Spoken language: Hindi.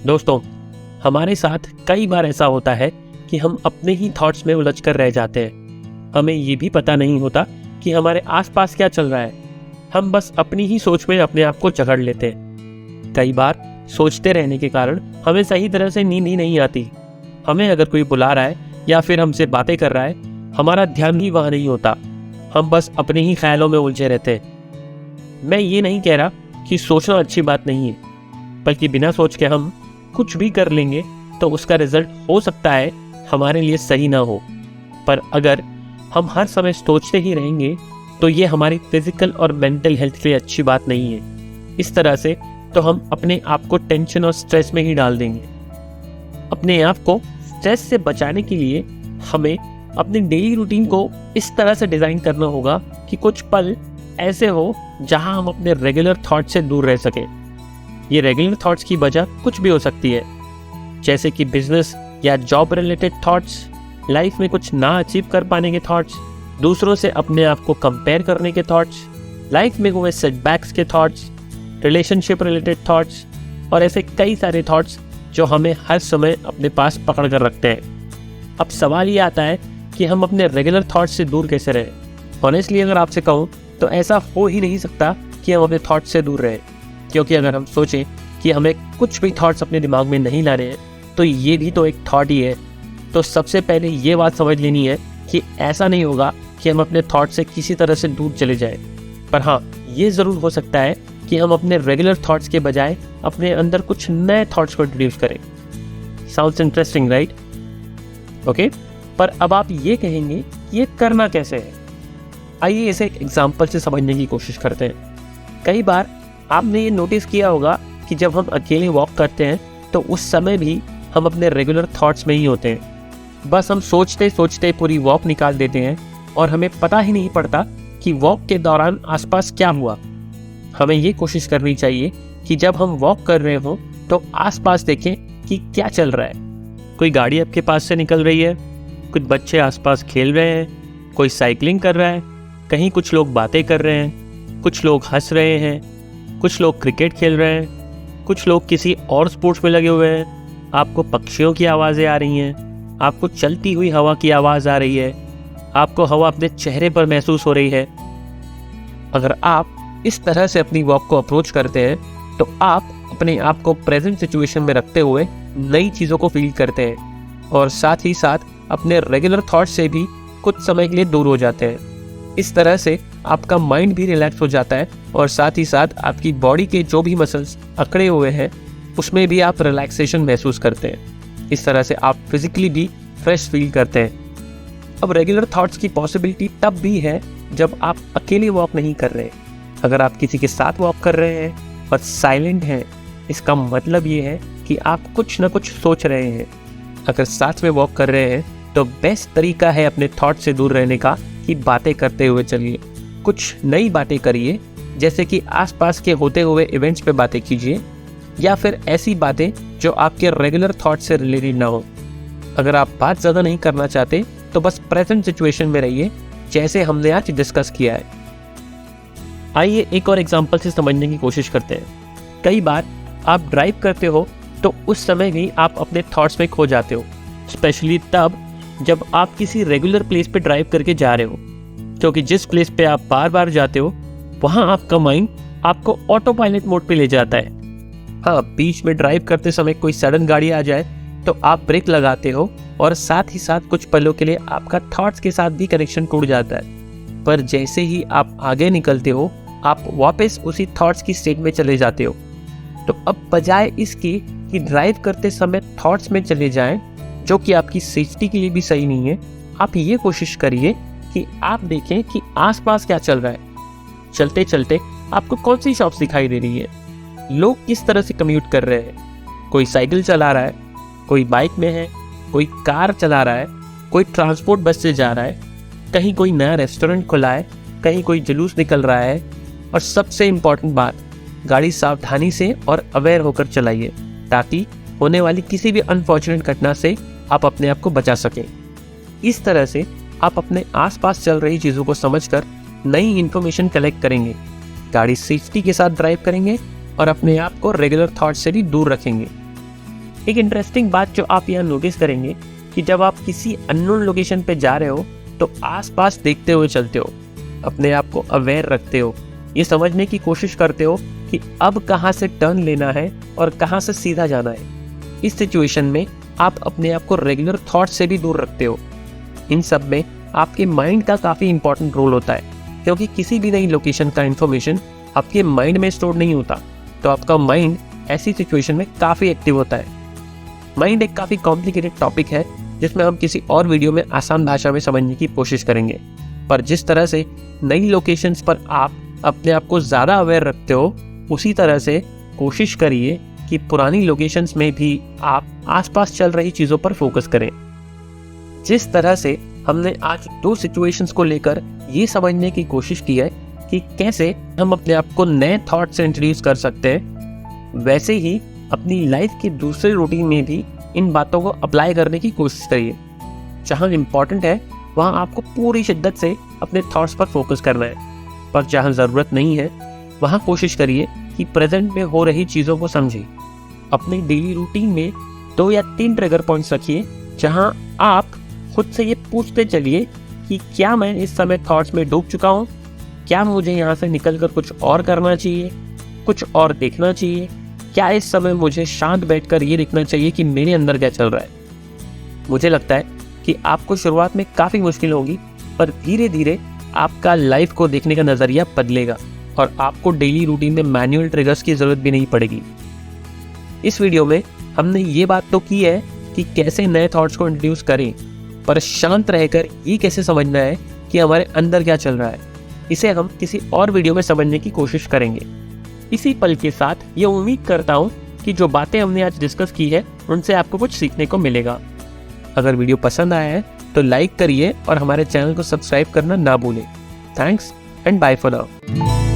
दोस्तों, हमारे साथ कई बार ऐसा होता है कि हम अपने ही थॉट्स में उलझ कर रह जाते हैं। हमें ये भी पता नहीं होता कि हमारे आसपास क्या चल रहा है। हम बस अपनी ही सोच में अपने आप को जकड़ लेते हैं। कई बार सोचते रहने के कारण हमें सही तरह से नींद ही नहीं आती। हमें अगर कोई बुला रहा है या फिर हमसे बातें कर रहा है, हमारा ध्यान ही वहाँ नहीं होता। हम बस अपने ही ख्यालों में उलझे रहते हैं। मैं ये नहीं कह रहा कि सोचना अच्छी बात नहीं है, बल्कि बिना सोच के हम कुछ भी कर लेंगे तो उसका रिजल्ट हो सकता है हमारे लिए सही ना हो। पर अगर हम हर समय सोचते ही रहेंगे तो ये हमारी फिजिकल और मेंटल हेल्थ के लिए अच्छी बात नहीं है। इस तरह से तो हम अपने आप को टेंशन और स्ट्रेस में ही डाल देंगे। अपने आप को स्ट्रेस से बचाने के लिए हमें अपनी डेली रूटीन को इस तरह से डिज़ाइन करना होगा कि कुछ पल ऐसे हो जहां हम अपने रेगुलर थॉट से दूर रह सकें। ये रेगुलर थॉट्स की वजह कुछ भी हो सकती है, जैसे कि बिजनेस या जॉब रिलेटेड थॉट्स, लाइफ में कुछ ना अचीव कर पाने के थॉट्स, दूसरों से अपने आप को कंपेयर करने के थॉट्स, लाइफ में हुए सेटबैक्स के थॉट्स, रिलेशनशिप रिलेटेड थॉट्स और ऐसे कई सारे थॉट्स जो हमें हर समय अपने पास पकड़ कर रखते हैं। अब सवाल ये आता है कि हम अपने रेगुलर थॉट्स से दूर कैसे रहें। ऑनेस्टली अगर आपसे कहूँ तो ऐसा हो ही नहीं सकता कि हम अपने थॉट्स से दूर रहें, क्योंकि अगर हम सोचें कि हमें कुछ भी थॉट्स अपने दिमाग में नहीं लाने हैं तो ये भी तो एक थॉट ही है। तो सबसे पहले ये बात समझ लेनी है कि ऐसा नहीं होगा कि हम अपने थॉट से किसी तरह से दूर चले जाएं। पर हाँ, ये ज़रूर हो सकता है कि हम अपने रेगुलर थॉट्स के बजाय अपने अंदर कुछ नए थॉट्स को इंट्रोड्यूस करें। Sounds interesting, right? ओके, पर अब आप ये कहेंगे कि ये करना कैसे है। आइए इसे एक एग्जाम्पल से समझने की कोशिश करते हैं। कई बार आपने ये नोटिस किया होगा कि जब हम अकेले वॉक करते हैं तो उस समय भी हम अपने रेगुलर थॉट्स में ही होते हैं। बस हम सोचते सोचते पूरी वॉक निकाल देते हैं और हमें पता ही नहीं पड़ता कि वॉक के दौरान आसपास क्या हुआ। हमें ये कोशिश करनी चाहिए कि जब हम वॉक कर रहे हों तो आसपास देखें कि क्या चल रहा है। कोई गाड़ी आपके पास से निकल रही है, कुछ बच्चे आसपास खेल रहे हैं, कोई साइकिलिंग कर रहा है, कहीं कुछ लोग बातें कर रहे हैं, कुछ लोग हंस रहे हैं, कुछ लोग क्रिकेट खेल रहे हैं, कुछ लोग किसी और स्पोर्ट्स में लगे हुए हैं। आपको पक्षियों की आवाज़ें आ रही हैं, आपको चलती हुई हवा की आवाज़ आ रही है, आपको हवा अपने चेहरे पर महसूस हो रही है। अगर आप इस तरह से अपनी वॉक को अप्रोच करते हैं तो आप अपने आप को प्रेजेंट सिचुएशन में रखते हुए नई चीज़ों को फील करते हैं और साथ ही साथ अपने रेगुलर थॉट्स से भी कुछ समय के लिए दूर हो जाते हैं। इस तरह से आपका माइंड भी रिलैक्स हो जाता है और साथ ही साथ आपकी बॉडी के जो भी मसल्स अकड़े हुए हैं उसमें भी आप रिलैक्सेशन महसूस करते हैं। इस तरह से आप फिजिकली भी फ्रेश फील करते हैं। अब रेगुलर थॉट्स की पॉसिबिलिटी तब भी है जब आप अकेले वॉक नहीं कर रहे। अगर आप किसी के साथ वॉक कर रहे हैं और साइलेंट हैं, इसका मतलब ये है कि आप कुछ ना कुछ सोच रहे हैं। अगर साथ में वॉक कर रहे हैं तो बेस्ट तरीका है अपने थॉट से दूर रहने का कि बातें करते हुए चलिए। कुछ नई बातें करिए, जैसे कि आसपास के होते हुए इवेंट्स पे बातें कीजिए या फिर ऐसी बातें जो आपके रेगुलर थॉट से रिलेटेड ना हो। अगर आप बात ज़्यादा नहीं करना चाहते तो बस प्रेजेंट सिचुएशन में रहिए, जैसे हमने आज डिस्कस किया है। आइए एक और एग्जांपल से समझने की कोशिश करते हैं। कई बार आप ड्राइव करते हो तो उस समय भी आप अपने थॉट्स में खो जाते हो, स्पेशली तब जब आप किसी रेगुलर प्लेस पे ड्राइव करके जा रहे हो, क्योंकि जिस प्लेस पे आप बार बार जाते हो वहाँ आपका माइंड आपको ऑटो पायलट मोड पे ले जाता है। हाँ, बीच में ड्राइव करते समय कोई सडन गाड़ी आ जाए तो आप ब्रेक लगाते हो और साथ ही साथ कुछ पलों के लिए आपका थॉट्स के साथ भी कनेक्शन टूट जाता है। पर जैसे ही आप आगे निकलते हो आप वापस उसी थॉट्स की स्टेट में चले जाते हो। तो अब बजाय इसके कि ड्राइव करते समय थॉट्स में चले जाएं, जो कि आपकी सेफ्टी के लिए भी सही नहीं है, आप ये कोशिश करिए कि आप देखें कि आसपास क्या चल रहा है। चलते चलते आपको कौन सी शॉप्स दिखाई दे रही है, लोग किस तरह से कम्यूट कर रहे हैं, कोई साइकिल चला रहा है, कोई बाइक में है, कोई कार चला रहा है, कोई ट्रांसपोर्ट बस से जा रहा है, कहीं कोई नया रेस्टोरेंट खुला है, कहीं कोई जुलूस निकल रहा है। और सबसे इम्पॉर्टेंट बात, गाड़ी सावधानी से और अवेयर होकर चलाइए ताकि होने वाली किसी भी अनफॉर्चुनेट घटना से आप अपने आप को बचा सकें। इस तरह से आप अपने आसपास चल रही चीज़ों को समझकर नई इन्फॉर्मेशन कलेक्ट करेंगे, गाड़ी सेफ्टी के साथ ड्राइव करेंगे और अपने आप को रेगुलर थॉट से भी दूर रखेंगे। एक इंटरेस्टिंग बात जो आप यहाँ नोटिस करेंगे कि जब आप किसी अननोन लोकेशन पे जा रहे हो तो आसपास देखते हुए चलते हो, अपने आप को अवेयर रखते हो, ये समझने की कोशिश करते हो कि अब कहाँ से टर्न लेना है और कहाँ से सीधा जाना है। इस सिचुएशन में आप अपने आप को रेगुलर थॉट से भी दूर रखते हो। इन सब में आपके माइंड का काफ़ी इंपॉर्टेंट रोल होता है, क्योंकि किसी भी नई लोकेशन का इन्फॉर्मेशन आपके माइंड में स्टोर नहीं होता, तो आपका माइंड ऐसी सिचुएशन में काफ़ी एक्टिव होता है। माइंड एक काफ़ी कॉम्प्लिकेटेड टॉपिक है जिसमें हम किसी और वीडियो में आसान भाषा में समझने की कोशिश करेंगे, पर जिस तरह से नई लोकेशंस पर आप अपने आप को ज़्यादा अवेयर रखते हो, उसी तरह से कोशिश करिए कि पुरानी लोकेशंस में भी आप आसपास चल रही चीज़ों पर फोकस करें। जिस तरह से हमने आज 2 सिचुएशंस को लेकर ये समझने की कोशिश की है कि कैसे हम अपने आप को नए थॉट से इंट्रोड्यूस कर सकते हैं, वैसे ही अपनी लाइफ के दूसरे रूटीन में भी इन बातों को अप्लाई करने की कोशिश करिए। जहाँ इम्पॉर्टेंट है वहाँ आपको पूरी शिद्दत से अपने थॉट्स पर फोकस करना है, पर जहाँ ज़रूरत नहीं है वहाँ कोशिश करिए कि प्रेजेंट में हो रही चीज़ों को समझिए। अपने डेली रूटीन में 2 या 3 ट्रिगर पॉइंट्स रखिए जहाँ आप खुद से ये पूछते चलिए कि क्या मैं इस समय थॉट्स में डूब चुका हूँ, क्या मुझे यहाँ से निकलकर कुछ और करना चाहिए, कुछ और देखना चाहिए, क्या इस समय मुझे शांत बैठकर ये देखना चाहिए कि मेरे अंदर क्या चल रहा है। मुझे लगता है कि आपको शुरुआत में काफ़ी मुश्किल होगी, पर धीरे धीरे आपका लाइफ को देखने का नज़रिया बदलेगा और आपको डेली रूटीन में मैनुअल ट्रिगर्स की ज़रूरत भी नहीं पड़ेगी। इस वीडियो में हमने ये बात तो की है कि कैसे नए थॉट्स को इंट्रोड्यूस करें, पर शांत रहकर ये कैसे समझना है कि हमारे अंदर क्या चल रहा है, इसे हम किसी और वीडियो में समझने की कोशिश करेंगे। इसी पल के साथ ये उम्मीद करता हूँ कि जो बातें हमने आज डिस्कस की है उनसे आपको कुछ सीखने को मिलेगा। अगर वीडियो पसंद आया है तो लाइक करिए और हमारे चैनल को सब्सक्राइब करना ना भूलें। Thanks and bye for now.